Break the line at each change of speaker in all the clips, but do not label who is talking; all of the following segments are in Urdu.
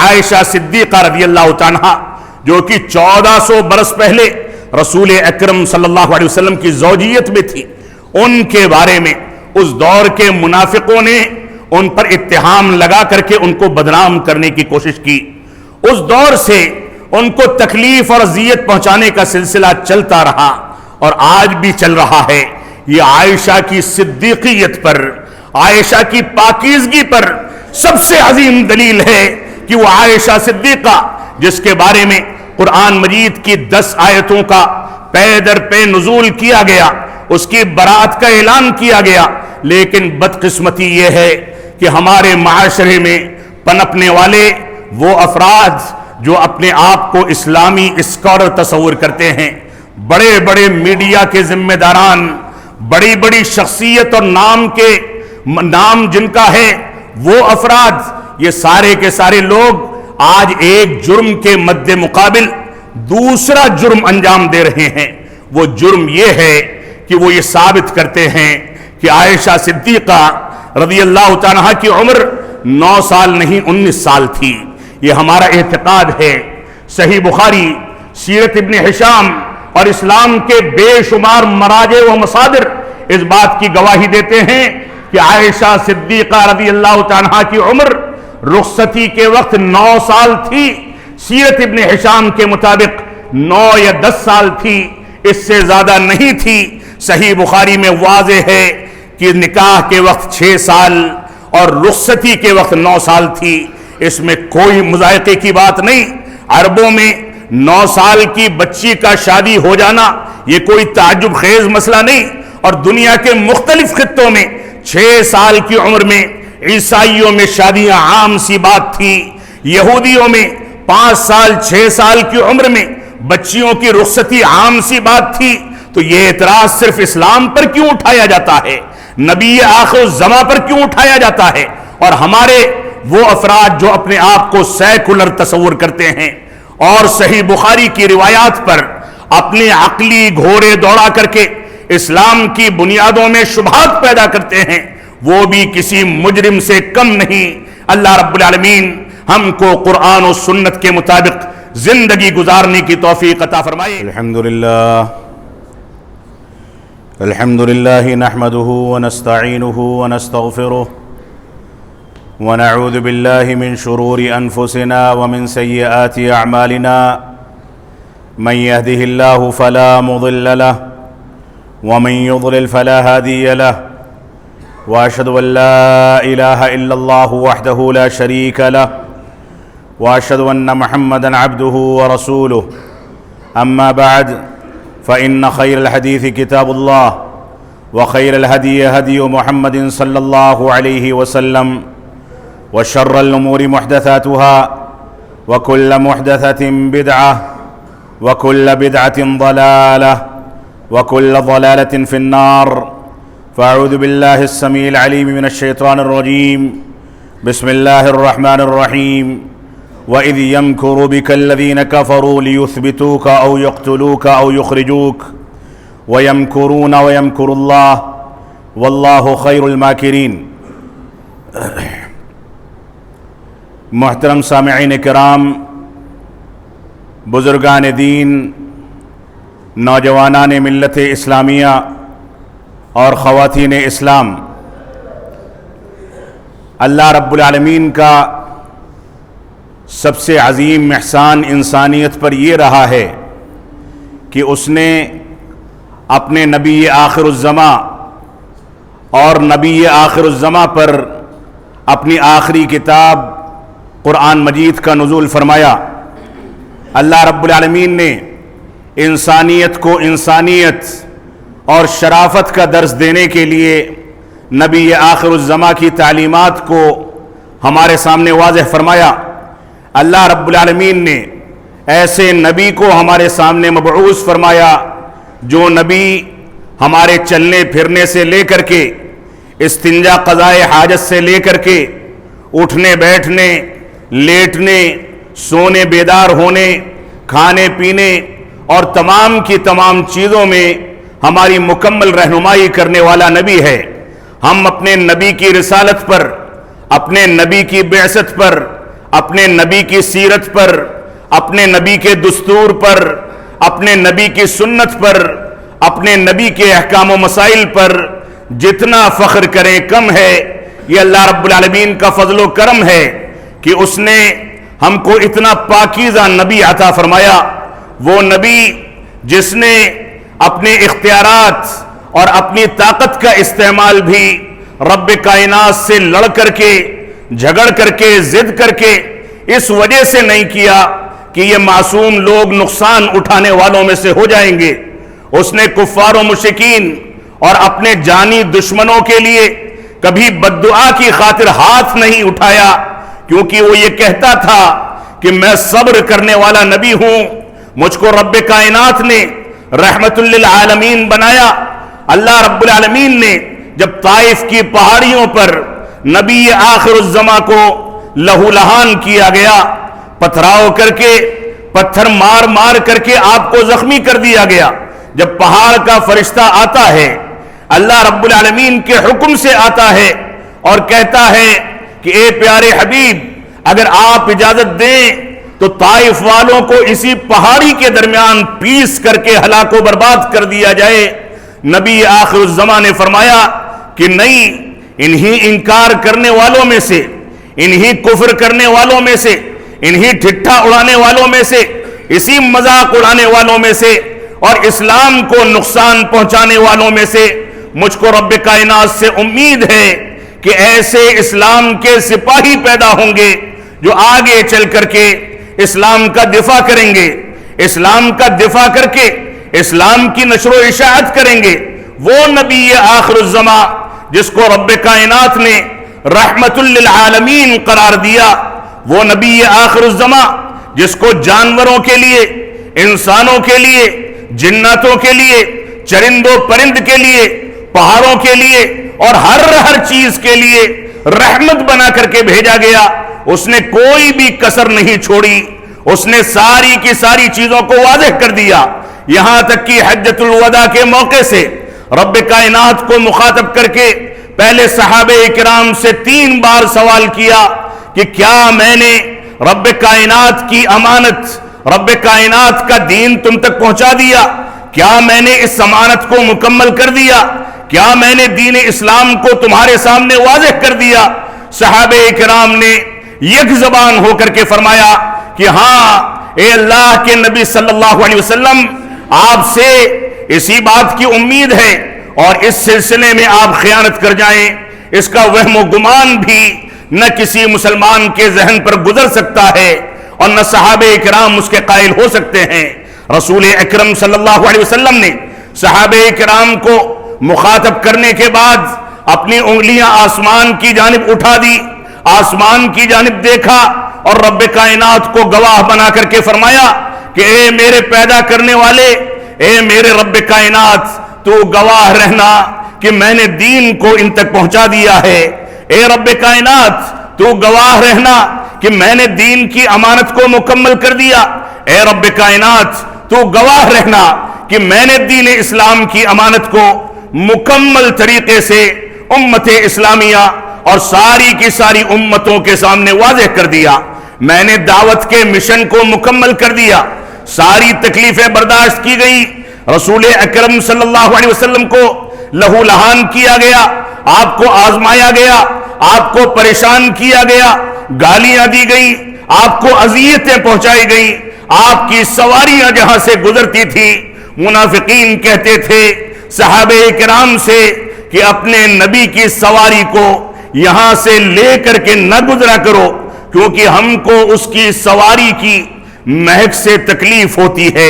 عائشہ صدیقہ رضی اللہ عنہا جو کہ 1400 برس پہلے رسول اکرم صلی اللہ علیہ وسلم کی زوجیت میں تھی، ان کے بارے میں اس دور کے منافقوں نے ان پر اتہام لگا کر کے ان کو بدنام کرنے کی کوشش کی۔ اس دور سے ان کو تکلیف اور اذیت پہنچانے کا سلسلہ چلتا رہا اور آج بھی چل رہا ہے۔ یہ عائشہ کی صدیقیت پر، عائشہ کی پاکیزگی پر سب سے عظیم دلیل ہے کہ وہ عائشہ صدیقہ جس کے بارے میں قرآن مجید کی 10 آیتوں کا پے در پے نزول کیا گیا، اس کی برات کا اعلان کیا گیا، لیکن بدقسمتی یہ ہے کہ ہمارے معاشرے میں پنپنے والے وہ افراد جو اپنے آپ کو اسلامی اسکالر تصور کرتے ہیں، بڑے بڑے میڈیا کے ذمہ داران، بڑی بڑی شخصیت اور نام جن کا ہے وہ افراد، یہ سارے کے سارے لوگ آج ایک جرم کے مد مقابل دوسرا جرم انجام دے رہے ہیں۔ وہ جرم یہ ہے کہ وہ یہ ثابت کرتے ہیں کہ عائشہ صدیقہ رضی اللہ عنہا کی عمر 9 سال نہیں 19 سال تھی۔ یہ ہمارا اعتقاد ہے۔ صحیح بخاری، سیرت ابن ہشام اور اسلام کے بے شمار مراجع و مصادر اس بات کی گواہی دیتے ہیں کہ عائشہ صدیقہ رضی اللہ عنہا کی عمر رخصتی کے وقت 9 سال تھی۔ سیرت ابن ہشام کے مطابق 9 یا 10 سال تھی، اس سے زیادہ نہیں تھی۔ صحیح بخاری میں واضح ہے کہ نکاح کے وقت 6 سال اور رخصتی کے وقت 9 سال تھی۔ اس میں کوئی مذائقے کی بات نہیں۔ عربوں میں 9 سال کی بچی کا شادی ہو جانا یہ کوئی تعجب خیز مسئلہ نہیں، اور دنیا کے مختلف خطوں میں 6 سال کی عمر میں عیسائیوں میں شادیاں عام سی بات تھی۔ یہودیوں میں 5 سال 6 سال کی عمر میں بچیوں کی رخصتی عام سی بات تھی۔ تو یہ اعتراض صرف اسلام پر کیوں اٹھایا جاتا ہے، نبی آخر الزماں پر کیوں اٹھایا جاتا ہے؟ اور ہمارے وہ افراد جو اپنے آپ کو سیکولر تصور کرتے ہیں اور صحیح بخاری کی روایات پر اپنے عقلی گھوڑے دوڑا کر کے اسلام کی بنیادوں میں شبہات پیدا کرتے ہیں، وہ بھی کسی مجرم سے کم نہیں۔ اللہ رب العالمین ہم کو قرآن و سنت کے مطابق زندگی گزارنے کی توفیق عطا فرمائے۔
الحمدللہ نحمده ونستعینه ونستغفره ونعوذ باللہ من شرور انفسنا ومن سیئات اعمالنا من يهده الله فلا مضل له ومن يضلل فلا هادي له واشهد ان لا اله الا الله وحده لا شريك له واشهد ان محمدا عبده ورسوله اما بعد فان خير الحديث كتاب الله وخير الهدي هدي محمد صلى الله عليه وسلم وشر الامور محدثاتها وكل محدثة بدعة وكل بدعة ضلالة وكل ضلالة في النار فاعوذ بالله السميع العليم من الشيطان الرجيم بسم الله الرحمن الرحيم وإذ يمكر بك الذين كفروا ليثبتوك أو يقتلوك أو يخرجوك ويمكرون ويمكر الله والله خير الماكرين۔ محترم سامعین کرام، بزرگان دین، نوجوانان ملت اسلامیہ اور خواتین اسلام، اللہ رب العالمین کا سب سے عظیم احسان انسانیت پر یہ رہا ہے کہ اس نے اپنے نبی آخر الزماں اور نبی آخر الزماں پر اپنی آخری کتاب قرآن مجید کا نزول فرمایا۔ اللہ رب العالمین نے انسانیت کو انسانیت اور شرافت کا درس دینے کے لیے نبی آخر الزماں کی تعلیمات کو ہمارے سامنے واضح فرمایا۔ اللہ رب العالمین نے ایسے نبی کو ہمارے سامنے مبعوث فرمایا جو نبی ہمارے چلنے پھرنے سے لے کر کے استنجا قضائے حاجت سے لے کر کے اٹھنے بیٹھنے لیٹنے سونے بیدار ہونے کھانے پینے اور تمام کی تمام چیزوں میں ہماری مکمل رہنمائی کرنے والا نبی ہے۔ ہم اپنے نبی کی رسالت پر، اپنے نبی کی بعثت پر،
اپنے نبی کی سیرت پر، اپنے نبی کے دستور پر، اپنے نبی کی سنت پر، اپنے نبی کے احکام و مسائل پر جتنا فخر کریں کم ہے۔ یہ اللہ رب العالمین کا فضل و کرم ہے کہ اس نے ہم کو اتنا پاکیزہ نبی عطا فرمایا، وہ نبی جس نے اپنے اختیارات اور اپنی طاقت کا استعمال بھی رب کائنات سے لڑ کر کے، جھگڑ کر کے، ضد کر کے اس وجہ سے نہیں کیا کہ یہ معصوم لوگ نقصان اٹھانے والوں میں سے ہو جائیں گے۔ اس نے کفار و مشرکین اور اپنے جانی دشمنوں کے لیے کبھی بددعا کی خاطر ہاتھ نہیں اٹھایا، کیونکہ وہ یہ کہتا تھا کہ میں صبر کرنے والا نبی ہوں، مجھ کو رب کائنات نے رحمت للعالمین بنایا۔ اللہ رب العالمین نے جب طائف کی پہاڑیوں پر نبی آخر الزماں کو لہو لہان کیا گیا، پتھراؤ کر کے، پتھر مار مار کر کے آپ کو زخمی کر دیا گیا، جب پہاڑ کا فرشتہ آتا ہے، اللہ رب العالمین کے حکم سے آتا ہے اور کہتا ہے کہ اے پیارے حبیب، اگر آپ اجازت دیں تو طائف والوں کو اسی پہاڑی کے درمیان پیس کر کے ہلاک و برباد کر دیا جائے، نبی آخر الزمان نے فرمایا کہ نہیں، انہی انکار کرنے والوں میں سے، انہی کفر کرنے والوں میں سے، انہی ٹھٹھا اڑانے والوں میں سے، اسی مذاق اڑانے والوں میں سے اور اسلام کو نقصان پہنچانے والوں میں سے مجھ کو رب کائنات سے امید ہے کہ ایسے اسلام کے سپاہی پیدا ہوں گے جو آگے چل کر کے اسلام کا دفاع کریں گے، اسلام کا دفاع کر کے اسلام کی نشر و اشاعت کریں گے۔ وہ نبی آخر الزماں جس کو رب کائنات نے رحمت للعالمین قرار دیا، وہ نبی آخر الزماں جس کو جانوروں کے لیے، انسانوں کے لیے، جناتوں کے لیے، چرند و پرند کے لیے، پہاڑوں کے لیے اور ہر چیز کے لیے رحمت بنا کر کے بھیجا گیا، اس نے کوئی بھی کسر نہیں چھوڑی، اس نے ساری کی ساری چیزوں کو واضح کر دیا۔ یہاں تک کہ حجۃ الوداع کے موقع سے رب کائنات کو مخاطب کر کے پہلے صحابہ کرام سے 3 بار سوال کیا کہ کیا میں نے رب کائنات کی امانت، رب کائنات کا دین تم تک پہنچا دیا؟ کیا میں نے اس امانت کو مکمل کر دیا؟ کیا میں نے دین اسلام کو تمہارے سامنے واضح کر دیا؟ صحابہ کرام نے یک زبان ہو کر کے فرمایا کہ ہاں اے اللہ کے نبی صلی اللہ علیہ وسلم، آپ سے اسی بات کی امید ہے، اور اس سلسلے میں آپ خیانت کر جائیں اس کا وہم و گمان بھی نہ کسی مسلمان کے ذہن پر گزر سکتا ہے اور نہ صحابہ کرام اس کے قائل ہو سکتے ہیں۔ رسول اکرم صلی اللہ علیہ وسلم نے صحابہ کرام کو مخاطب کرنے کے بعد اپنی انگلیاں آسمان کی جانب اٹھا دی، آسمان کی جانب دیکھا اور رب کائنات کو گواہ بنا کر کے فرمایا کہ اے میرے پیدا کرنے والے، اے میرے رب کائنات، تو گواہ رہنا کہ میں نے دین کو ان تک پہنچا دیا ہے۔ اے رب کائنات، تو گواہ رہنا کہ میں نے دین کی امانت کو مکمل کر دیا۔ اے رب کائنات، تو گواہ رہنا کہ میں نے دین اسلام کی امانت کو مکمل طریقے سے امت اسلامیہ اور ساری کی ساری امتوں کے سامنے واضح کر دیا۔ میں نے دعوت کے مشن کو مکمل کر دیا، ساری تکلیفیں برداشت کی گئی، رسول اکرم صلی اللہ علیہ وسلم کو لہو لہان کیا گیا، آپ کو آزمایا گیا، آپ کو پریشان کیا گیا، گالیاں دی گئی، آپ کو اذیتیں پہنچائی گئی، آپ کی سواریاں جہاں سے گزرتی تھی منافقین کہتے تھے صحابہ کرام سے کہ اپنے نبی کی سواری کو یہاں سے لے کر کے نہ گزرا کرو، کیونکہ ہم کو اس کی سواری کی مہک سے تکلیف ہوتی ہے۔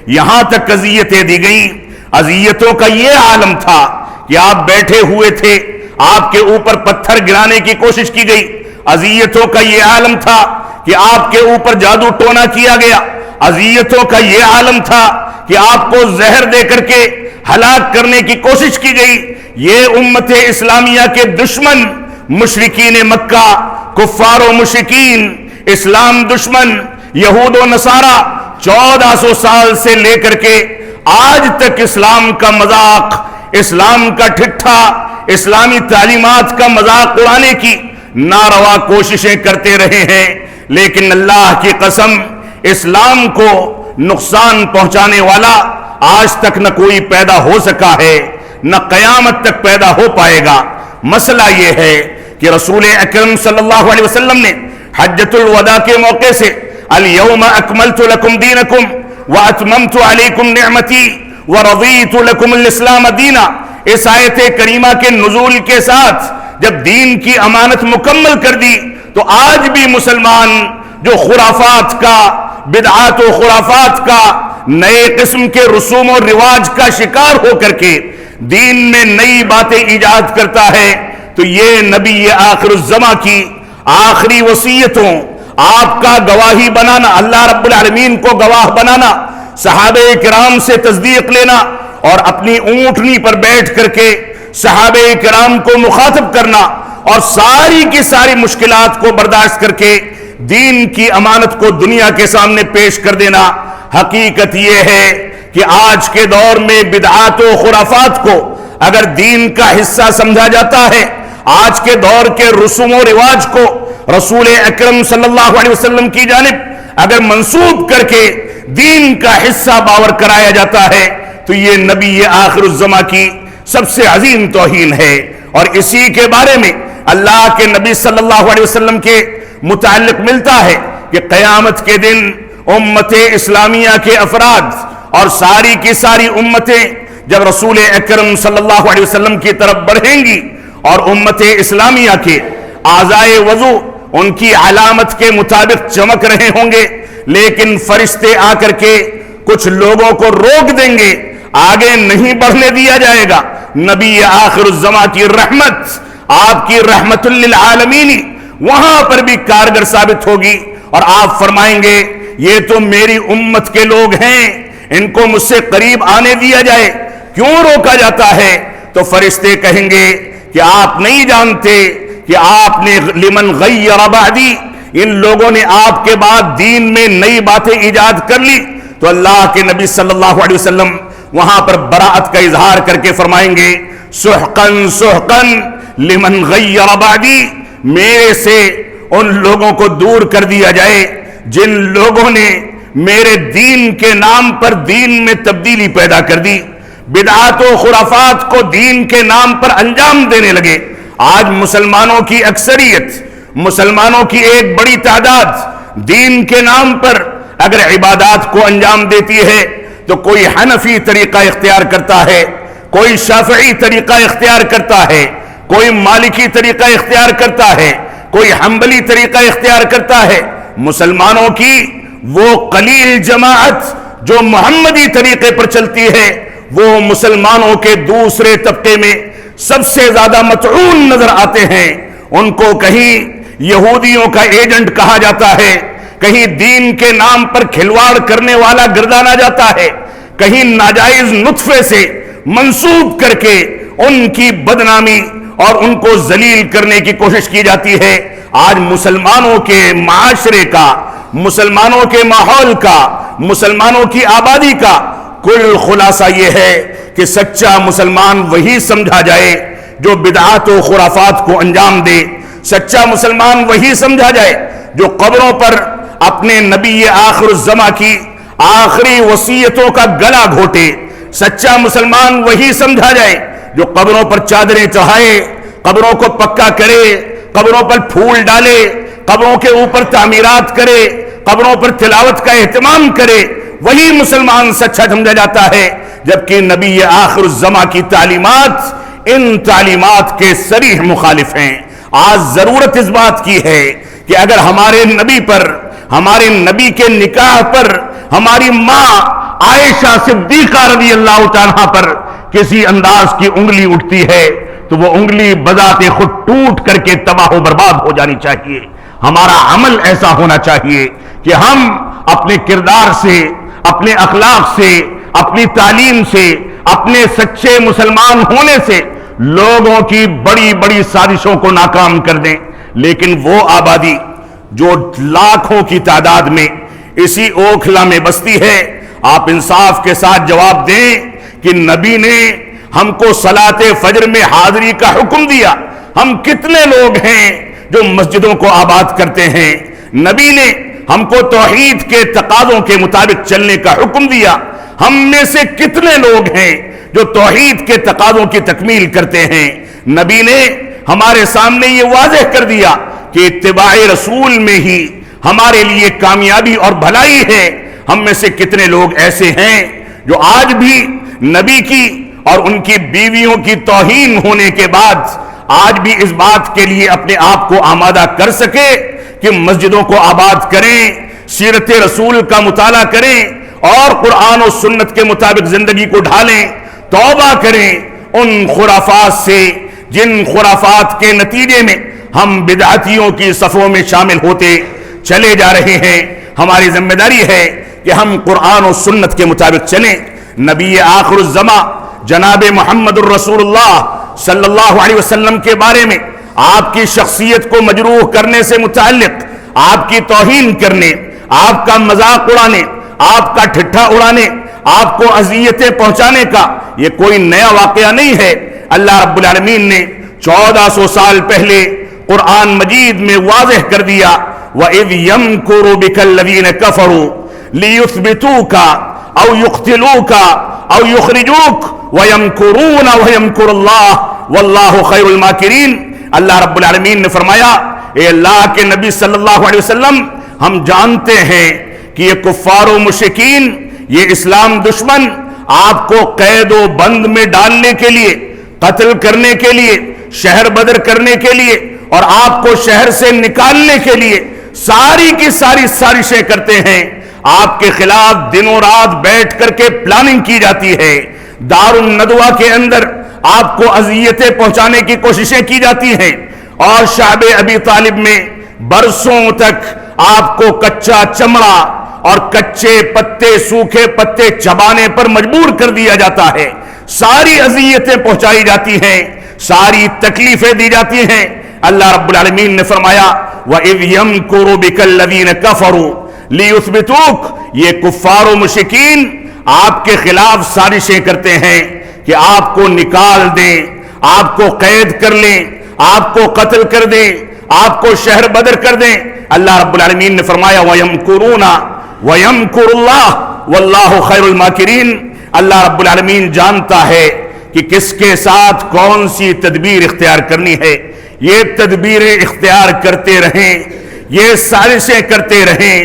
یہاں تک اذیتیں دی گئیں۔ اذیتوں کا یہ عالم تھا کہ آپ بیٹھے ہوئے تھے، آپ کے اوپر پتھر گرانے کی کوشش کی گئی۔ اذیتوں کا یہ عالم تھا کہ آپ کے اوپر جادو ٹونا کیا گیا۔ اذیتوں کا یہ عالم تھا کہ آپ کو زہر دے کر کے ہلاک کرنے کی کوشش کی گئی۔ یہ امت اسلامیہ کے دشمن مشرکین مکہ، کفار و مشرکین، اسلام دشمن یہود و نصارہ 1400 سال سے لے کر کے آج تک اسلام کا مذاق، اسلام کا ٹھٹھا، اسلامی تعلیمات کا مذاق اڑانے کی ناروا کوششیں کرتے رہے ہیں، لیکن اللہ کی قسم اسلام کو نقصان پہنچانے والا آج تک نہ کوئی پیدا ہو سکا ہے نہ قیامت تک پیدا ہو پائے گا۔ مسئلہ یہ ہے کہ رسول اکرم صلی اللہ علیہ وسلم نے حجۃ الوداع کے موقع سے الیوم اکملت لکم دینکم واتممت علیکم نعمتی ورضیت لکم الاسلام دینا، اس آیت کریمہ کے نزول کے ساتھ جب دین کی امانت مکمل کر دی تو آج بھی مسلمان جو خرافات کا، بدعات و خرافات کا، نئے قسم کے رسوم و رواج کا شکار ہو کر کے دین میں نئی باتیں ایجاد کرتا ہے، تو یہ نبی آخر الزماں کی آخری وصیتوں، آپ کا گواہی بنانا، اللہ رب العالمین کو گواہ بنانا، صحابہ کرام سے تصدیق لینا اور اپنی اونٹنی پر بیٹھ کر کے صحابہ کرام کو مخاطب کرنا اور ساری کی ساری مشکلات کو برداشت کر کے دین کی امانت کو دنیا کے سامنے پیش کر دینا۔ حقیقت یہ ہے کہ آج کے دور میں بدعات و خرافات کو اگر دین کا حصہ سمجھا جاتا ہے، آج کے دور کے رسوم و رواج کو رسول اکرم صلی اللہ علیہ وسلم کی جانب اگر منسوب کر کے دین کا حصہ باور کرایا جاتا ہے تو یہ نبی آخر الزماں کی سب سے عظیم توہین ہے۔ اور اسی کے بارے میں اللہ کے نبی صلی اللہ علیہ وسلم کے متعلق ملتا ہے کہ قیامت کے دن امت اسلامیہ کے افراد اور ساری کی ساری امتیں جب رسول اکرم صلی اللہ علیہ وسلم کی طرف بڑھیں گی اور امت اسلامیہ کے اعضائے وضو ان کی علامت کے مطابق چمک رہے ہوں گے، لیکن فرشتے آ کر کے کچھ لوگوں کو روک دیں گے، آگے نہیں بڑھنے دیا جائے گا۔ نبی آخر الزماں کی رحمت، آپ کی رحمت للعالمین وہاں پر بھی کارگر ثابت ہوگی اور آپ فرمائیں گے یہ تو میری امت کے لوگ ہیں، ان کو مجھ سے قریب آنے دیا جائے، کیوں روکا جاتا ہے؟ تو فرشتے کہیں گے کہ آپ نہیں جانتے کہ آپ نے لمن غیر بعدی، ان لوگوں نے آپ کے بعد دین میں نئی باتیں ایجاد کر لی۔ تو اللہ کے نبی صلی اللہ علیہ وسلم وہاں پر براءت کا اظہار کر کے فرمائیں گے سحقن سحقن لمن غیر بعدی، میرے سے ان لوگوں کو دور کر دیا جائے جن لوگوں نے میرے دین کے نام پر دین میں تبدیلی پیدا کر دی، بدعات و خرافات کو دین کے نام پر انجام دینے لگے۔ آج مسلمانوں کی اکثریت، مسلمانوں کی ایک بڑی تعداد دین کے نام پر اگر عبادات کو انجام دیتی ہے تو کوئی حنفی طریقہ اختیار کرتا ہے، کوئی شافعی طریقہ اختیار کرتا ہے، کوئی مالکی طریقہ اختیار کرتا ہے، کوئی حنبلی طریقہ اختیار کرتا ہے۔ مسلمانوں کی وہ قلیل جماعت جو محمدی طریقے پر چلتی ہے وہ مسلمانوں کے دوسرے طبقے میں سب سے زیادہ مطعون نظر آتے ہیں۔ ان کو کہیں یہودیوں کا ایجنٹ کہا جاتا ہے، کہیں دین کے نام پر کھلواڑ کرنے والا گردانا جاتا ہے، کہیں ناجائز نطفے سے منسوب کر کے ان کی بدنامی اور ان کو ذلیل کرنے کی کوشش کی جاتی ہے۔ آج مسلمانوں کے معاشرے کا، مسلمانوں کے ماحول کا، مسلمانوں کی آبادی کا کل خلاصہ یہ ہے کہ سچا مسلمان وہی سمجھا جائے جو بدعات و خرافات کو انجام دے، سچا مسلمان وہی سمجھا جائے جو قبروں پر اپنے نبی آخر الزماں کی آخری وصیتوں کا گلا گھوٹے، سچا مسلمان وہی سمجھا جائے جو قبروں پر چادریں چڑھائے، قبروں کو پکا کرے، قبروں پر پھول ڈالے، قبروں کے اوپر تعمیرات کرے، قبروں پر تلاوت کا اہتمام کرے، وہی مسلمان سچا سمجھا جاتا ہے۔ جبکہ نبی آخر الزماں کی تعلیمات ان تعلیمات کے صریح مخالف ہیں۔ آج ضرورت اس بات کی ہے کہ اگر ہمارے نبی پر، ہمارے نبی کے نکاح پر ہماری ماں عائشہ صدیقہ رضی اللہ تعالیٰ پر کسی انداز کی انگلی اٹھتی ہے تو وہ انگلی بذات خود ٹوٹ کر کے تباہ و برباد ہو جانی چاہیے۔ ہمارا عمل ایسا ہونا چاہیے کہ ہم اپنے کردار سے، اپنے اخلاق سے، اپنی تعلیم سے، اپنے سچے مسلمان ہونے سے لوگوں کی بڑی بڑی سازشوں کو ناکام کر دیں۔ لیکن وہ آبادی جو لاکھوں کی تعداد میں اسی اوکھلا میں بستی ہے، آپ انصاف کے ساتھ جواب دیں کہ نبی نے ہم کو صلاۃ فجر میں حاضری کا حکم دیا۔ ہم کتنے لوگ ہیں جو مسجدوں کو آباد کرتے ہیں، نبی نے ہم کو توحید کے تقاضوں کے مطابق چلنے کا حکم دیا۔ ہم میں سے کتنے لوگ ہیں جو توحید کے تقاضوں کی تکمیل کرتے ہیں؟ نبی نے ہمارے سامنے یہ واضح کر دیا کہ اتباع رسول میں ہی ہمارے لیے کامیابی اور بھلائی ہے۔ ہم میں سے کتنے لوگ ایسے ہیں جو آج بھی نبی کی اور ان کی بیویوں کی توہین ہونے کے بعد آج بھی اس بات کے لیے اپنے آپ کو آمادہ کر سکے کہ مسجدوں کو آباد کریں، سیرت رسول کا مطالعہ کریں اور قرآن و سنت کے مطابق زندگی کو ڈھالیں، توبہ کریں ان خرافات سے جن خرافات کے نتیجے میں ہم بدعتیوں کی صفوں میں شامل ہوتے چلے جا رہے ہیں۔ ہماری ذمہ داری ہے کہ ہم قرآن و سنت کے مطابق چلیں۔ نبی آخر الزمان جناب محمد الرسول اللہ صلی اللہ علیہ وسلم کے بارے میں آپ کی شخصیت کو مجروح کرنے سے متعلق، آپ کی توہین کرنے، آپ کا مذاق اڑانے، آپ کا ٹھٹھا اڑانے، آپ کو اذیتیں پہنچانے کا یہ کوئی نیا واقعہ نہیں ہے۔ اللہ رب العالمین نے 1400 سال پہلے قرآن مجید میں واضح کر دیا، وَإِذْ يَمْكُرُ بِكَ الَّذِينَ كَفَرُوا لِيُثْبِتُوكَ أَوْ يُقْتِلُوكَ أَوْ يُخْرِجُوكَ وَيَمْكُرُونَ وَيَمْكُرُ اللَّهُ وَاللَّهُ خَيْرُ الْمَاكِرِينَ۔ اللہ رب العالمین نے فرمایا، اے اللہ کے نبی صلی اللہ علیہ وسلم، ہم جانتے ہیں کہ یہ کفار و مشرکین، یہ اسلام دشمن آپ کو قید و بند میں ڈالنے کے لیے، قتل کرنے کے لیے، شہر بدر کرنے کے لیے اور آپ کو شہر سے نکالنے کے لیے ساری کی ساری سازشیں کرتے ہیں۔ آپ کے خلاف دنوں رات بیٹھ کر کے پلاننگ کی جاتی ہے، دار الندوہ کے اندر آپ کو اذیتیں پہنچانے کی کوششیں کی جاتی ہیں، اور شعب ابی طالب میں برسوں تک آپ کو کچا چمڑا اور کچے پتے، سوکھے پتے چبانے پر مجبور کر دیا جاتا ہے، ساری اذیتیں پہنچائی جاتی ہیں، ساری تکلیفیں دی جاتی ہیں۔ اللہ رب العالمین نے فرمایا، وَإِذْ يَمْكُرُ بِكَ الَّذِينَ كَفَرُوا لِيُثْبِتُوكَ، یہ کفار و مشرکین آپ کے خلاف سازشیں کرتے ہیں کہ آپ کو نکال دیں، آپ کو قید کر لیں، آپ کو قتل کر دیں، آپ کو شہر بدر کر دیں۔ اللہ رب العالمین نے فرمایا، وَيَمْكُرُونَ وَيَمْكُرُ اللَّهُ وَاللَّهُ خَيْرُ الْمَاكِرِينَ۔ اللہ رب العالمین جانتا ہے کہ کس کے ساتھ کون سی تدبیر اختیار کرنی ہے۔ یہ تدبیریں اختیار کرتے رہیں، یہ سازشیں کرتے رہیں،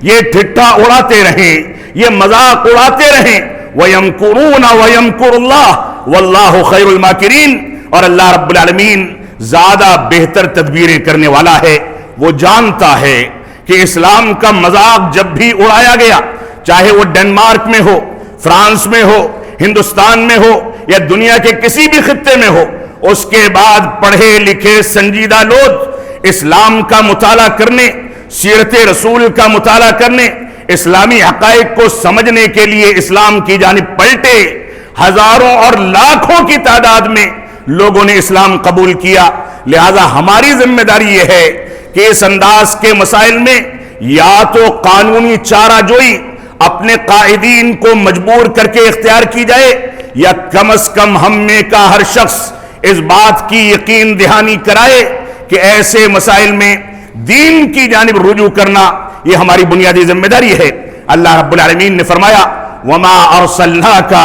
یہ ٹھٹھا اڑاتے رہیں، یہ مذاق اڑاتے رہیں۔ وَيَمْكُرُونَ وَيَمْكُرُ اللَّهُ وَاللَّهُ خَيْرُ الْمَاكِرِينَ۔ اور اللہ رب العالمین زیادہ بہتر تدبیریں کرنے والا ہے۔ وہ جانتا ہے کہ اسلام کا مذاق جب بھی اڑایا گیا، چاہے وہ ڈنمارک میں ہو، فرانس میں ہو، ہندوستان میں ہو یا دنیا کے کسی بھی خطے میں ہو، اس کے بعد پڑھے لکھے سنجیدہ لوگ اسلام کا مطالعہ کرنے، سیرت رسول کا مطالعہ کرنے، اسلامی حقائق کو سمجھنے کے لیے اسلام کی جانب پلٹے۔ ہزاروں اور لاکھوں کی تعداد میں لوگوں نے اسلام قبول کیا۔ لہذا ہماری ذمہ داری یہ ہے کہ اس انداز کے مسائل میں یا تو قانونی چارہ جوئی اپنے قائدین کو مجبور کر کے اختیار کی جائے، یا کم از کم ہم میں کا ہر شخص اس بات کی یقین دہانی کرائے کہ ایسے مسائل میں دین کی جانب رجوع کرنا یہ ہماری بنیادی ذمہ داری ہے۔ اللہ رب العالمین نے فرمایا، وَمَا أَرْسَلْنَاكَ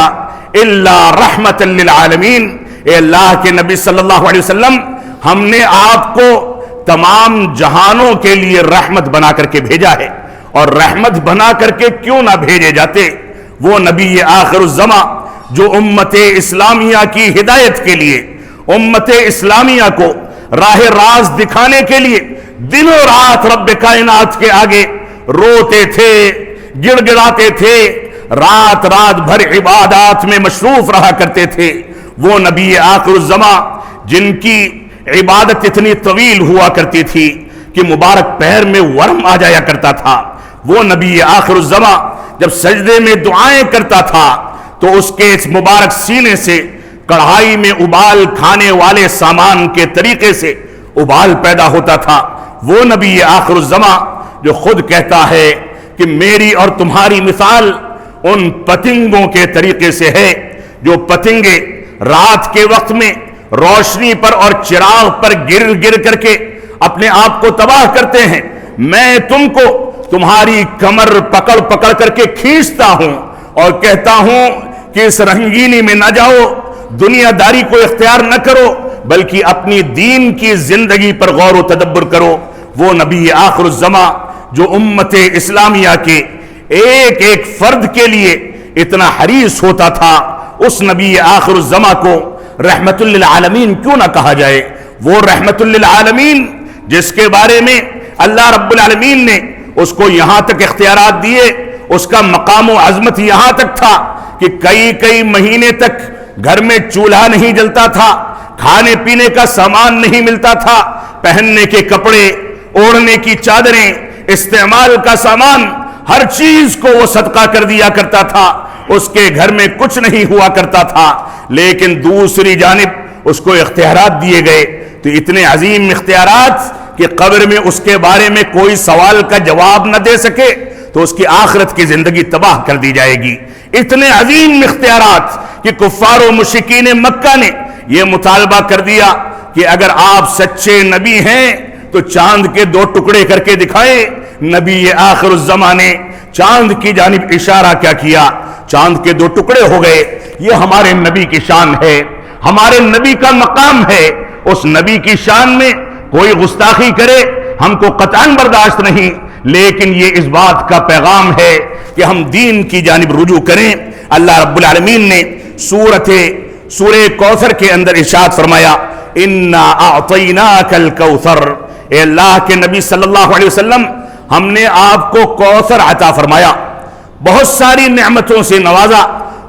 إِلَّا رَحْمَةً لِّلْعَالَمِينَ۔ اے اللہ کے نبی صلی اللہ علیہ وسلم، ہم نے آپ کو تمام جہانوں کے لیے رحمت بنا کر کے بھیجا ہے، اور رحمت بنا کر کے کیوں نہ بھیجے جاتے؟ وہ نبی آخر الزمان جو امت اسلامیہ کی ہدایت کے لیے، امت اسلامیہ کو راہ راست دکھانے کے لیے دن و رات رب کائنات کے آگے روتے تھے، گڑ گڑاتے تھے، رات رات بھر عبادات میں مصروف رہا کرتے تھے، وہ نبی آخر الزمان جن کی عبادت اتنی طویل ہوا کرتی تھی کہ مبارک پیر میں ورم آ جایا کرتا تھا، وہ نبی آخر الزمان جب سجدے میں دعائیں کرتا تھا تو اس کے اس مبارک سینے سے کڑھائی میں ابال کھانے والے سامان کے طریقے سے ابال پیدا ہوتا تھا، وہ نبی آخر الزمان جو خود کہتا ہے کہ میری اور تمہاری مثال ان پتنگوں کے طریقے سے ہے جو پتنگے رات کے وقت میں روشنی پر اور چراغ پر گر گر کر کے اپنے آپ کو تباہ کرتے ہیں، میں تم کو تمہاری کمر پکڑ پکڑ کر کے کھینچتا ہوں اور کہتا ہوں کہ اس رنگینی میں نہ جاؤ، دنیا داری کو اختیار نہ کرو، بلکہ اپنی دین کی زندگی پر غور و تدبر کرو۔ وہ نبی آخر الزماں جو امت اسلامیہ کے ایک ایک فرد کے لیے اتنا حریص ہوتا تھا، اس نبی آخر الزماں کو رحمت للعالمین کیوں نہ کہا جائے؟ وہ رحمت للعالمین جس کے بارے میں اللہ رب العالمین نے اس کو یہاں تک اختیارات دیے، اس کا مقام و عظمت یہاں تک تھا کہ کئی مہینے تک گھر میں چولہا نہیں جلتا تھا، کھانے پینے کا سامان نہیں ملتا تھا، پہننے کے کپڑے، اوڑھنے کی چادریں، استعمال کا سامان، ہر چیز کو وہ صدقہ کر دیا کرتا تھا، اس کے گھر میں کچھ نہیں ہوا کرتا تھا، لیکن دوسری جانب اس کو اختیارات دیے گئے، تو اتنے عظیم اختیارات کہ قبر میں اس کے بارے میں کوئی سوال کا جواب نہ دے سکے تو اس کی آخرت کی زندگی تباہ کر دی جائے گی۔ اتنے عظیم اختیارات کہ کفار و مشرکین مکہ نے یہ مطالبہ کر دیا کہ اگر آپ سچے نبی ہیں تو چاند کے 2 ٹکڑے کر کے دکھائیں۔ نبی آخر الزماں نے چاند کی جانب اشارہ کیا کیا، چاند کے 2 ٹکڑے ہو گئے۔ یہ ہمارے نبی کی شان ہے، ہمارے نبی کا مقام ہے، اس نبی کی شان میں کوئی گستاخی کرے ہم کو قطعاً برداشت نہیں، لیکن یہ اس بات کا پیغام ہے کہ ہم دین کی جانب رجوع کریں۔ اللہ رب العالمین نے سورہ کوثر کے اندر ارشاد فرمایا، انا اعطیناک الکوثر، اے اللہ کے نبی صلی اللہ علیہ وسلم ہم نے آپ کو کوثر عطا فرمایا، بہت ساری نعمتوں سے نوازا،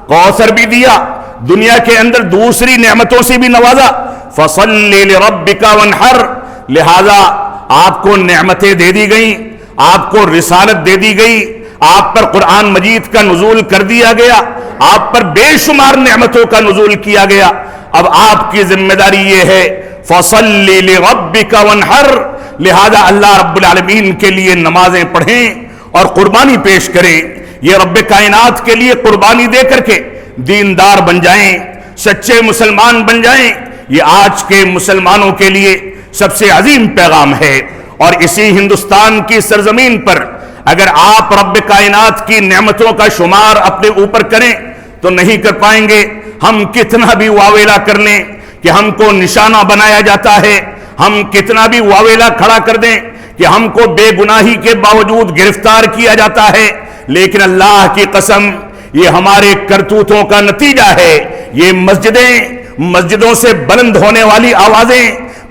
کوثر بھی دیا، دنیا کے اندر دوسری نعمتوں سے بھی نوازا، فصل لربک وانحر، لہذا آپ کو نعمتیں دے دی گئیں، آپ کو رسالت دے دی گئی، آپ پر قرآن مجید کا نزول کر دیا گیا، آپ پر بے شمار نعمتوں کا نزول کیا گیا۔ اب آپ کی ذمہ داری یہ ہے فَصَلِّ لِرَبِّكَ وَانْحَرْ، لہذا اللہ رب العالمین کے لیے نمازیں پڑھیں اور قربانی پیش کریں۔ یہ رب کائنات کے لیے قربانی دے کر کے دیندار بن جائیں، سچے مسلمان بن جائیں۔ یہ آج کے مسلمانوں کے لیے سب سے عظیم پیغام ہے، اور اسی ہندوستان کی سرزمین پر اگر آپ رب کائنات کی نعمتوں کا شمار اپنے اوپر کریں تو نہیں کر پائیں گے۔ ہم کتنا بھی واویلا کر لیں کہ ہم کو نشانہ بنایا جاتا ہے، ہم کتنا بھی واویلا کھڑا کر دیں کہ ہم کو بے گناہی کے باوجود گرفتار کیا جاتا ہے، لیکن اللہ کی قسم یہ ہمارے کرتوتوں کا نتیجہ ہے۔ یہ مسجدوں سے بلند ہونے والی آوازیں،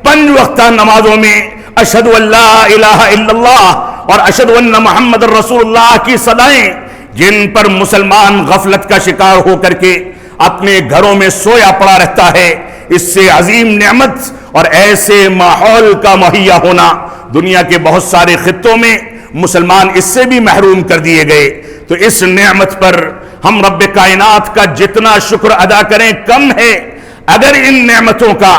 5 وقتہ نمازوں میں اشہد ان لا الہ الا اللہ اور اشہد ان محمد رسول اللہ کی صدائیں، جن پر مسلمان غفلت کا شکار ہو کر کے اپنے گھروں میں سویا پڑا رہتا ہے، اس سے عظیم نعمت اور ایسے ماحول کا مہیا ہونا دنیا کے بہت سارے خطوں میں مسلمان اس سے بھی محروم کر دیے گئے۔ تو اس نعمت پر ہم رب کائنات کا جتنا شکر ادا کریں کم ہے۔ اگر ان نعمتوں کا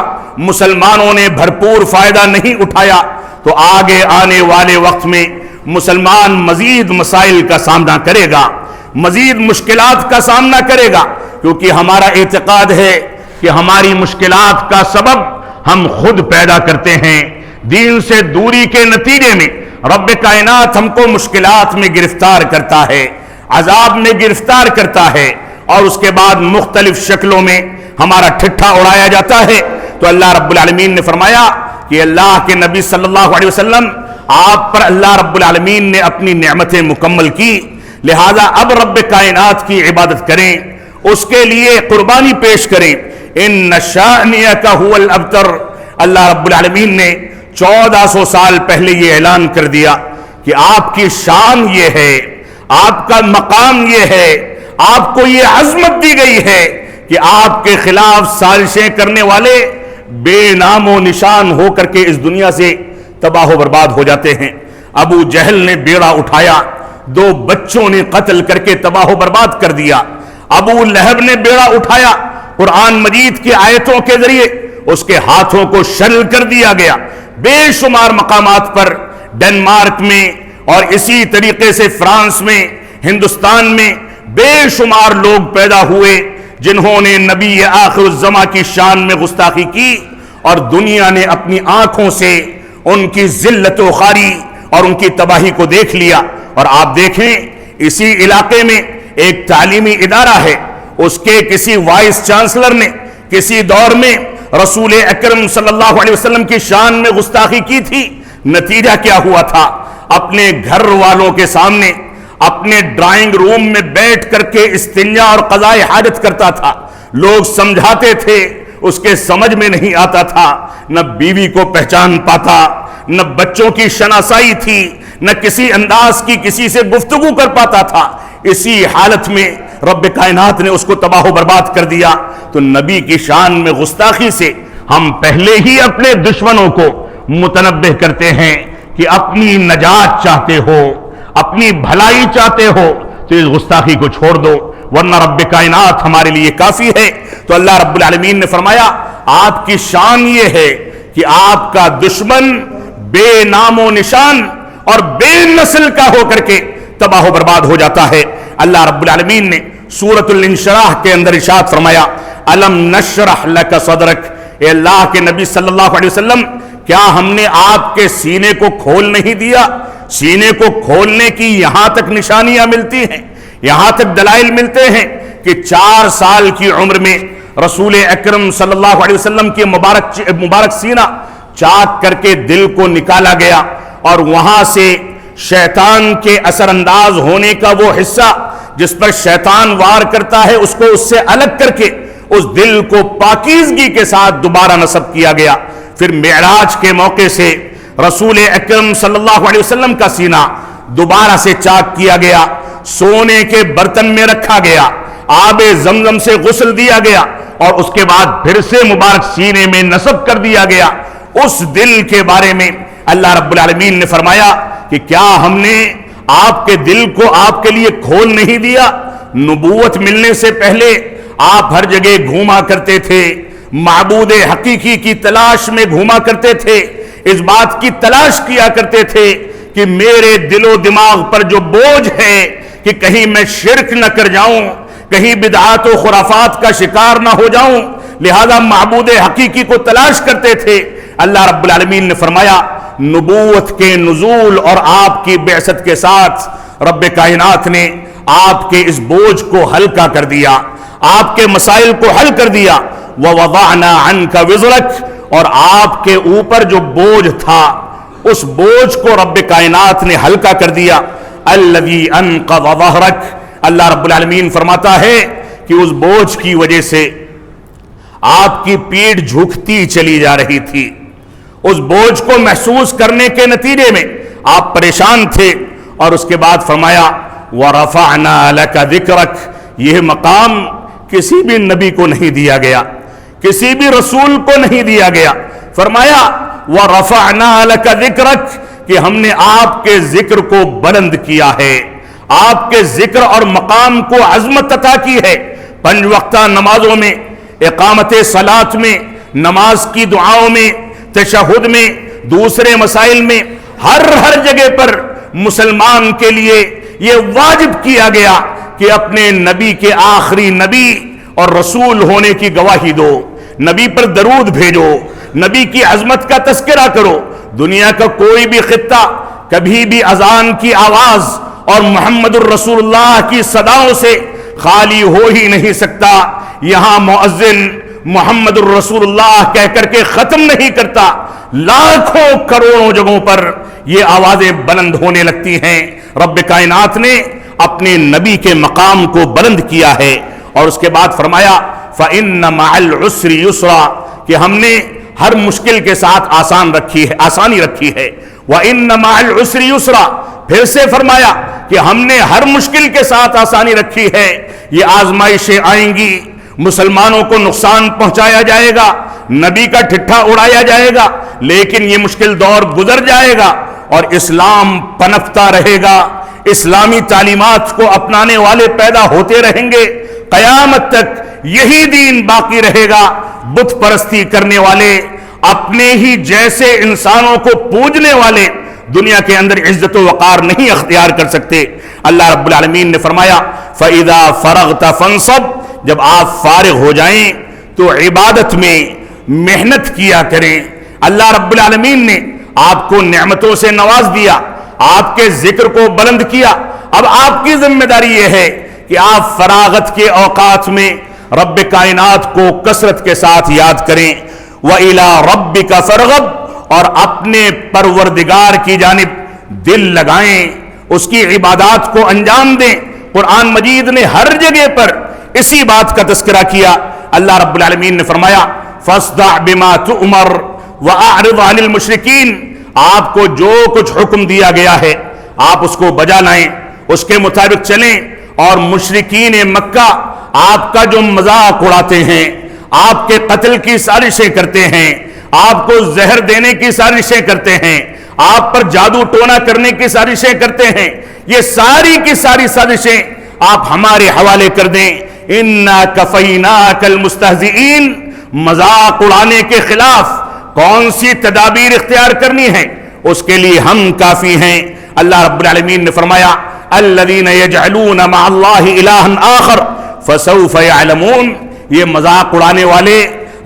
مسلمانوں نے بھرپور فائدہ نہیں اٹھایا تو آگے آنے والے وقت میں مسلمان مزید مسائل کا سامنا کرے گا، مزید مشکلات کا سامنا کرے گا، کیونکہ ہمارا اعتقاد ہے کہ ہماری مشکلات کا سبب ہم خود پیدا کرتے ہیں۔ دین سے دوری کے نتیجے میں رب کائنات ہم کو مشکلات میں گرفتار کرتا ہے، عذاب میں گرفتار کرتا ہے، اور اس کے بعد مختلف شکلوں میں ہمارا ٹھٹھا اڑایا جاتا ہے۔ تو اللہ رب العالمین نے فرمایا کہ اللہ کے نبی صلی اللہ علیہ وسلم آپ پر اللہ رب العالمین نے اپنی نعمتیں مکمل کی، لہذا اب رب کائنات کی عبادت کریں، اس کے لیے قربانی پیش کریں۔ ان شانئک ھو الابتر، اللہ رب العالمین نے 1400 سال پہلے یہ اعلان کر دیا کہ آپ کی شان یہ ہے، آپ کا مقام یہ ہے، آپ کو یہ عظمت دی گئی ہے کہ آپ کے خلاف سازشیں کرنے والے بے نام و نشان ہو کر کے اس دنیا سے تباہ و برباد ہو جاتے ہیں۔ ابو جہل نے بیڑا اٹھایا، 2 بچوں نے قتل کر کے تباہ و برباد کر دیا۔ ابو لہب نے بیڑا اٹھایا، قرآن مجید کی آیتوں کے ذریعے اس کے ہاتھوں کو شل کر دیا گیا۔ بے شمار مقامات پر ڈنمارک میں اور اسی طریقے سے فرانس میں، ہندوستان میں بے شمار لوگ پیدا ہوئے جنہوں نے نبی آخر الزماں کی شان میں گستاخی کی، اور دنیا نے اپنی آنکھوں سے ان کی ذلت و خواری، اور ان کی تباہی کو دیکھ لیا. اور آپ دیکھیں اسی علاقے میں ایک تعلیمی ادارہ ہے, اس کے کسی وائس چانسلر نے کسی دور میں رسول اکرم صلی اللہ علیہ وسلم کی شان میں گستاخی کی تھی. نتیجہ کیا ہوا تھا؟ اپنے گھر والوں کے سامنے اپنے ڈرائنگ روم میں بیٹھ کر کے استنجا اور قضاء حاجت کرتا تھا. لوگ سمجھاتے تھے, اس کے سمجھ میں نہیں آتا تھا, نہ بیوی کو پہچان پاتا, نہ بچوں کی شناسائی تھی, نہ کسی انداز کی کسی سے گفتگو کر پاتا تھا. اسی حالت میں رب کائنات نے اس کو تباہ و برباد کر دیا. تو نبی کی شان میں گستاخی سے ہم پہلے ہی اپنے دشمنوں کو متنبہ کرتے ہیں کہ اپنی نجات چاہتے ہو, اپنی بھلائی چاہتے ہو تو اس گستاخی کو چھوڑ دو, ورنہ رب کائنات ہمارے لیے کافی ہے. تو اللہ رب العالمین نے فرمایا آپ کی شان یہ ہے کہ آپ کا دشمن بے نام و نشان اور بے نسل کا ہو کر کے تباہ و برباد ہو جاتا ہے. اللہ رب العالمین نے سورۃ الانشراح کے اندر ارشاد فرمایا الم نشرح لک صدرک, اے اللہ کے نبی صلی اللہ علیہ وسلم کیا ہم نے آپ کے سینے کو کھول نہیں دیا؟ سینے کو کھولنے کی یہاں تک نشانیاں ملتی ہیں, یہاں تک دلائل ملتے ہیں کہ 4 سال کی عمر میں رسول اکرم صلی اللہ علیہ وسلم کی مبارک سینہ چاک کر کے دل کو نکالا گیا, اور وہاں سے شیطان کے اثر انداز ہونے کا وہ حصہ جس پر شیطان وار کرتا ہے اس کو اس سے الگ کر کے اس دل کو پاکیزگی کے ساتھ دوبارہ نصب کیا گیا. پھر معراج کے موقع سے رسول اکرم صلی اللہ علیہ وسلم کا سینہ دوبارہ سے چاک کیا گیا, سونے کے برتن میں رکھا گیا, آب زمزم سے غسل دیا گیا, اور اس کے بعد پھر سے مبارک سینے میں نصب کر دیا گیا. اس دل کے بارے میں اللہ رب العالمین نے فرمایا کہ کیا ہم نے آپ کے دل کو آپ کے لیے کھول نہیں دیا؟ نبوت ملنے سے پہلے آپ ہر جگہ گھوما کرتے تھے, معبود حقیقی کی تلاش میں گھوما کرتے تھے, اس بات کی تلاش کیا کرتے تھے کہ میرے دل و دماغ پر جو بوجھ ہے کہ کہیں میں شرک نہ کر جاؤں, کہیں بدعات و خرافات کا شکار نہ ہو جاؤں, لہذا معبود حقیقی کو تلاش کرتے تھے. اللہ رب العالمین نے فرمایا نبوت کے نزول اور آپ کی بعثت کے ساتھ رب کائنات نے آپ کے اس بوجھ کو ہلکا کر دیا, آپ کے مسائل کو حل کر دیا. وَوَضَعْنَا عَنْكَ وِزْرَكَ, اور آپ کے اوپر جو بوجھ تھا اس بوجھ کو رب کائنات نے ہلکا کر دیا. الَّذِي أَنْقَضَ ظَهْرَكَ, اللہ رب العالمین فرماتا ہے کہ اس بوجھ کی وجہ سے آپ کی پیٹھ جھکتی چلی جا رہی تھی. اس بوجھ کو محسوس کرنے کے نتیجے میں آپ پریشان تھے, اور اس کے بعد فرمایا وَرَفَعْنَا لَكَ ذِكْرَكَ, یہ مقام کسی بھی نبی کو نہیں دیا گیا, کسی بھی رسول کو نہیں دیا گیا. فرمایا وَرَفَعْنَا لَكَ ذِكْرَكَ, کہ ہم نے آپ کے ذکر کو بلند کیا ہے, آپ کے ذکر اور مقام کو عظمت عطا کی ہے. 5 وقتہ نمازوں میں, اقامت صلاۃ میں, نماز کی دعاؤں میں, تشہد میں, دوسرے مسائل میں, ہر جگہ پر مسلمان کے لیے یہ واجب کیا گیا کہ اپنے نبی کے آخری نبی اور رسول ہونے کی گواہی دو, نبی پر درود بھیجو, نبی کی عظمت کا تذکرہ کرو. دنیا کا کوئی بھی خطہ کبھی بھی اذان کی آواز اور محمد الرسول اللہ کی صداؤں سے خالی ہو ہی نہیں سکتا. یہاں مؤذن محمد الرسول اللہ کہہ کر کے ختم نہیں کرتا, لاکھوں کروڑوں جگہوں پر یہ آوازیں بلند ہونے لگتی ہیں. رب کائنات نے اپنے نبی کے مقام کو بلند کیا ہے, اور اس کے بعد فرمایا فَإِنَّ مَعَ الْعُسْرِ يُسْرًا, کہ ہم نے ہر مشکل کے ساتھ آسانی رکھی ہے. وَإِنَّ مَعَ الْعُسْرِ يُسْرًا, پھر سے فرمایا کہ ہم نے ہر مشکل کے ساتھ آسانی رکھی ہے. یہ آزمائشیں آئیں گی, مسلمانوں کو نقصان پہنچایا جائے گا, نبی کا ٹھٹھا اڑایا جائے گا, لیکن یہ مشکل دور گزر جائے گا اور اسلام پنپتا رہے گا, اسلامی تعلیمات کو اپنانے والے پیدا ہوتے رہیں گے, قیامت تک یہی دین باقی رہے گا. بت پرستی کرنے والے, اپنے ہی جیسے انسانوں کو پوجنے والے دنیا کے اندر عزت و وقار نہیں اختیار کر سکتے. اللہ رب العالمین نے فرمایا فَإِذَا فَرَغْتَ فَانْصَبْ, جب آپ فارغ ہو جائیں تو عبادت میں محنت کیا کریں. اللہ رب العالمین نے آپ کو نعمتوں سے نواز دیا, آپ کے ذکر کو بلند کیا. اب آپ کی ذمہ داری یہ ہے کہ آپ فراغت کے اوقات میں رب کائنات کو کثرت کے ساتھ یاد کریں. وَإِلَىٰ رَبِّكَ فَارْغَب، اور اپنے پروردگار کی جانب دل لگائیں، اس کی عبادات کو انجام دیں. قرآن مجید نے ہر جگہ پر اسی بات کا تذکرہ کیا. اللہ رب العالمین نے فرمایا فَاصْدَعْ بِمَا تُؤْمَرْ وَأَعْرِضْ عَنِ الْمُشْرِكِينَ، آپ کو جو کچھ حکم دیا گیا ہے آپ اس کو بجا لائیں، اس کے مطابق چلیں. اور مشرکین مکہ آپ کا جو مذاق اڑاتے ہیں، آپ کے قتل کی سازشیں کرتے ہیں، آپ کو زہر دینے کی سازشیں کرتے ہیں، آپ پر جادو ٹونا کرنے کی سازشیں کرتے ہیں، یہ ساری کی ساری سازشیں آپ ہمارے حوالے کر دیں. اِنَّا كَفَيْنَاكَ الْمُسْتَهْزِئِينَ، مذاق اڑانے کے خلاف کون سی تدابیر اختیار کرنی ہے اس کے لیے ہم کافی ہیں. اللہ رب العالمین نے فرمایا الذین یجعلون مع اللہ الہا آخر فسوف یعلمون، یہ مذاق اڑانے والے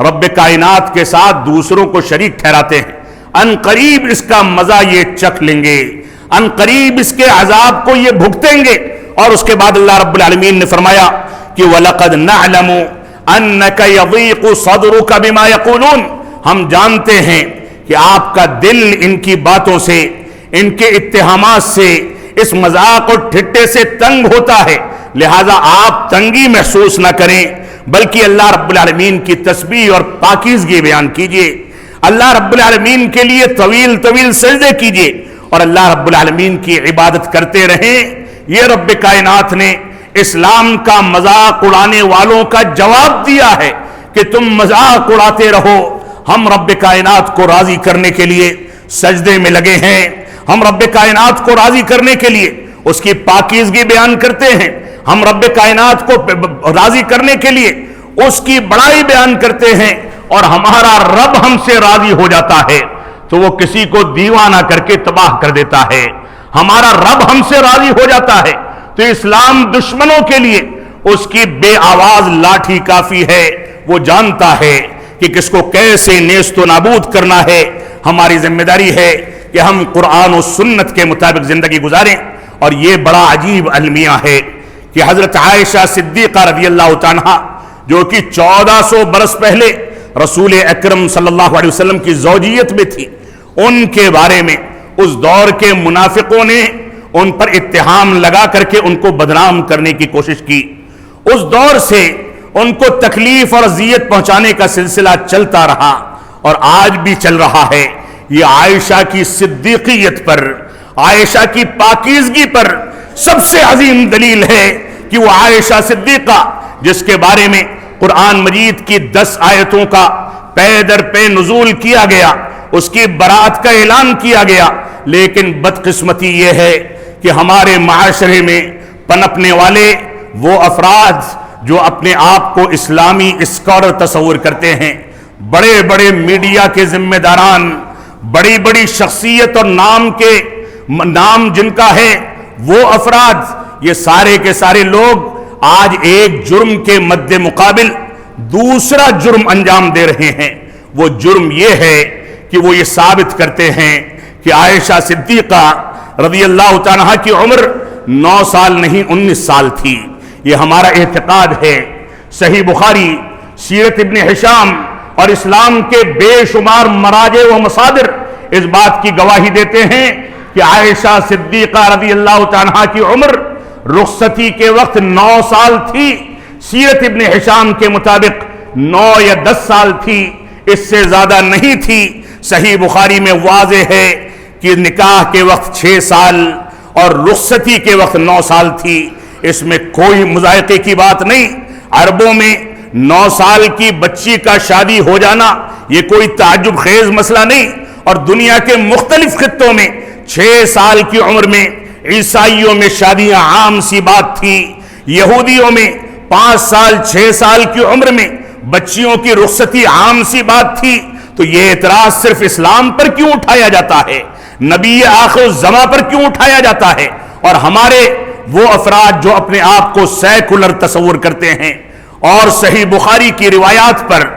رب کائنات کے ساتھ دوسروں کو شریک ٹھہراتے ہیں. ان قریب اس کا مزہ یہ چکھ لیں گے، ان قریب اس کے عذاب کو یہ بھگتیں گے. اور اس کے بعد اللہ رب العالمین نے فرمایا کہ وَلَقَدْ نَعْلَمُ أَنَّكَ يَضِيقُ صَدْرُكَ بِمَا يَقُولُونَ، ہم جانتے ہیں کہ آپ کا دل ان کی باتوں سے، ان کے اتہامات سے، اس مذاق اور ٹھٹے سے تنگ ہوتا ہے. لہذا آپ تنگی محسوس نہ کریں بلکہ اللہ رب العالمین کی تسبیح اور پاکیزگی بیان کیجئے. اللہ رب العالمین کے لیے طویل طویل سجدے کیجئے اور اللہ رب العالمین کی عبادت کرتے رہیں. یہ رب کائنات نے اسلام کا مذاق اڑانے والوں کا جواب دیا ہے کہ تم مذاق اڑاتے رہو، ہم رب کائنات کو راضی کرنے کے لیے سجدے میں لگے ہیں. ہم رب کائنات کو راضی کرنے کے لیے اس کی پاکیزگی بیان کرتے ہیں. ہم رب کائنات کو راضی کرنے کے لیے اس کی بڑائی بیان کرتے ہیں. اور ہمارا رب ہم سے راضی ہو جاتا ہے تو وہ کسی کو دیوانہ کر کے تباہ کر دیتا ہے. ہمارا رب ہم سے راضی ہو جاتا ہے تو اسلام دشمنوں کے لیے اس کی بے آواز لاٹھی کافی ہے. وہ جانتا ہے کہ کس کو کیسے نیست و نابود کرنا ہے. ہماری ذمہ داری ہے کہ ہم قرآن و سنت کے مطابق زندگی گزاریں. اور یہ بڑا عجیب المیہ ہے کہ حضرت عائشہ صدیقہ رضی اللہ عنہا جو کہ 1400 برس پہلے رسول اکرم صلی اللہ علیہ وسلم کی زوجیت میں تھی، ان کے بارے میں اس دور کے منافقوں نے ان پر اتہام لگا کر کے ان کو بدنام کرنے کی کوشش کی. اس دور سے ان کو تکلیف اور اذیت پہنچانے کا سلسلہ چلتا رہا اور آج بھی چل رہا ہے. یہ عائشہ کی صدیقیت پر، عائشہ کی پاکیزگی پر سب سے عظیم دلیل ہے کہ وہ عائشہ صدیقہ جس کے بارے میں قرآن مجید کی 10 آیتوں کا پے در پے نزول کیا گیا، اس کی برات کا اعلان کیا گیا. لیکن بدقسمتی یہ ہے کہ ہمارے معاشرے میں پنپنے والے وہ افراد جو اپنے آپ کو اسلامی اسکالر تصور کرتے ہیں، بڑے بڑے میڈیا کے ذمہ داران، بڑی بڑی شخصیت اور نام جن کا ہے وہ افراد، یہ سارے کے سارے لوگ آج ایک جرم کے مد مقابل دوسرا جرم انجام دے رہے ہیں. وہ جرم یہ ہے کہ وہ یہ ثابت کرتے ہیں کہ عائشہ صدیقہ رضی اللہ عنہا کی عمر 9 سال نہیں 19 سال تھی. یہ ہمارا اعتقاد ہے. صحیح بخاری، سیرت ابن ہشام اور اسلام کے بے شمار مراجع و مصادر اس بات کی گواہی دیتے ہیں کہ عائشہ صدیقہ رضی اللہ عنہا کی عمر رخصتی کے وقت 9 سال تھی. سیرت ابن ہشام کے مطابق 9 یا 10 سال تھی، اس سے زیادہ نہیں تھی. صحیح بخاری میں واضح ہے کہ نکاح کے وقت 6 سال اور رخصتی کے وقت 9 سال تھی. اس میں کوئی مذائقے کی بات نہیں. عربوں میں 9 سال کی بچی کا شادی ہو جانا یہ کوئی تعجب خیز مسئلہ نہیں. اور دنیا کے مختلف خطوں میں 6 سال کی عمر میں عیسائیوں میں شادیاں عام سی بات تھی. یہودیوں میں 5 سال 6 سال کی عمر میں بچیوں کی رخصتی عام سی بات تھی. تو یہ اعتراض صرف اسلام پر کیوں اٹھایا جاتا ہے؟ نبی آخر الزماں پر کیوں اٹھایا جاتا ہے؟ اور ہمارے وہ افراد جو اپنے آپ کو سیکولر تصور کرتے ہیں اور صحیح بخاری کی روایات پر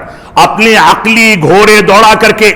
اپنے عقلی گھوڑے دوڑا کر کے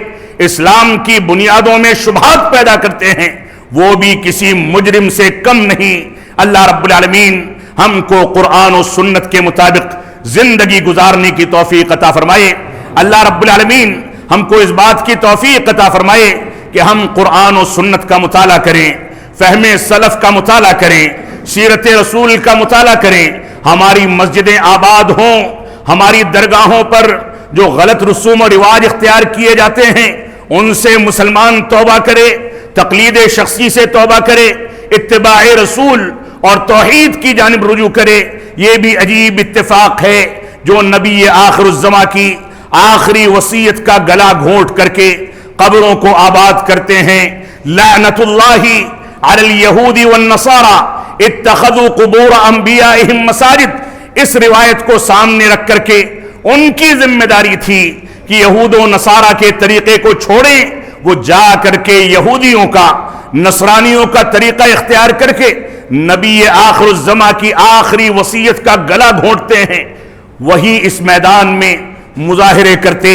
اسلام کی بنیادوں میں شبہات پیدا کرتے ہیں، وہ بھی کسی مجرم سے کم نہیں۔ اللہ رب العالمین ہم کو قرآن و سنت کے مطابق زندگی گزارنے کی توفیق عطا فرمائے۔ اللہ رب العالمین ہم کو اس بات کی توفیق عطا فرمائے کہ ہم قرآن و سنت کا مطالعہ کریں، فہم سلف کا مطالعہ کریں، سیرت رسول کا مطالعہ کریں، ہماری مسجدیں آباد ہوں، ہماری درگاہوں پر جو غلط رسوم و رواج اختیار کیے جاتے ہیں ان سے مسلمان توبہ کرے، تقلید شخصی سے توبہ کرے، اتباع رسول اور توحید کی جانب رجوع کرے۔ یہ بھی عجیب اتفاق ہے جو نبی آخر الزماں کی آخری وصیت کا گلا گھونٹ کر کے قبروں کو آباد کرتے ہیں۔ لعنت اللہ علی الیہود والنصارى اتخذوا قبور انبیائہم مساجد، اس روایت کو سامنے رکھ کر کے ان کی ذمہ داری تھی کہ یہود و نصارہ کے طریقے کو چھوڑیں، وہ جا کر کے یہودیوں کا، نصرانیوں کا طریقہ اختیار کر کے نبی آخر الزماں کی آخری وصیت کا گلا گھونٹتے ہیں۔ وہی اس میدان میں مظاہرے کرتے،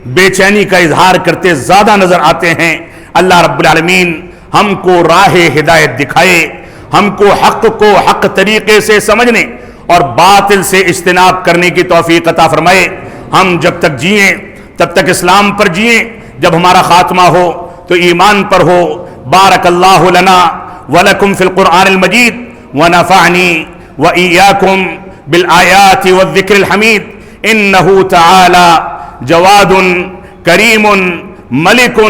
بے چینی کا اظہار کرتے زیادہ نظر آتے ہیں۔ اللہ رب العالمین ہم کو راہ ہدایت دکھائے، ہم کو حق طریقے سے سمجھنے اور باطل سے اجتناب کرنے کی توفیق عطا فرمائے۔ ہم جب تک جئیں تب تک اسلام پر جئیں، جب ہمارا خاتمہ ہو تو ایمان پر ہو۔ بارک اللہ لنا ولکم فی القرآن المجید ونفعنی وإیاکم بالآیات والذکر الحمید انہ تعالی جواد کریم ملک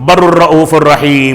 بر الرؤوف الرحیم۔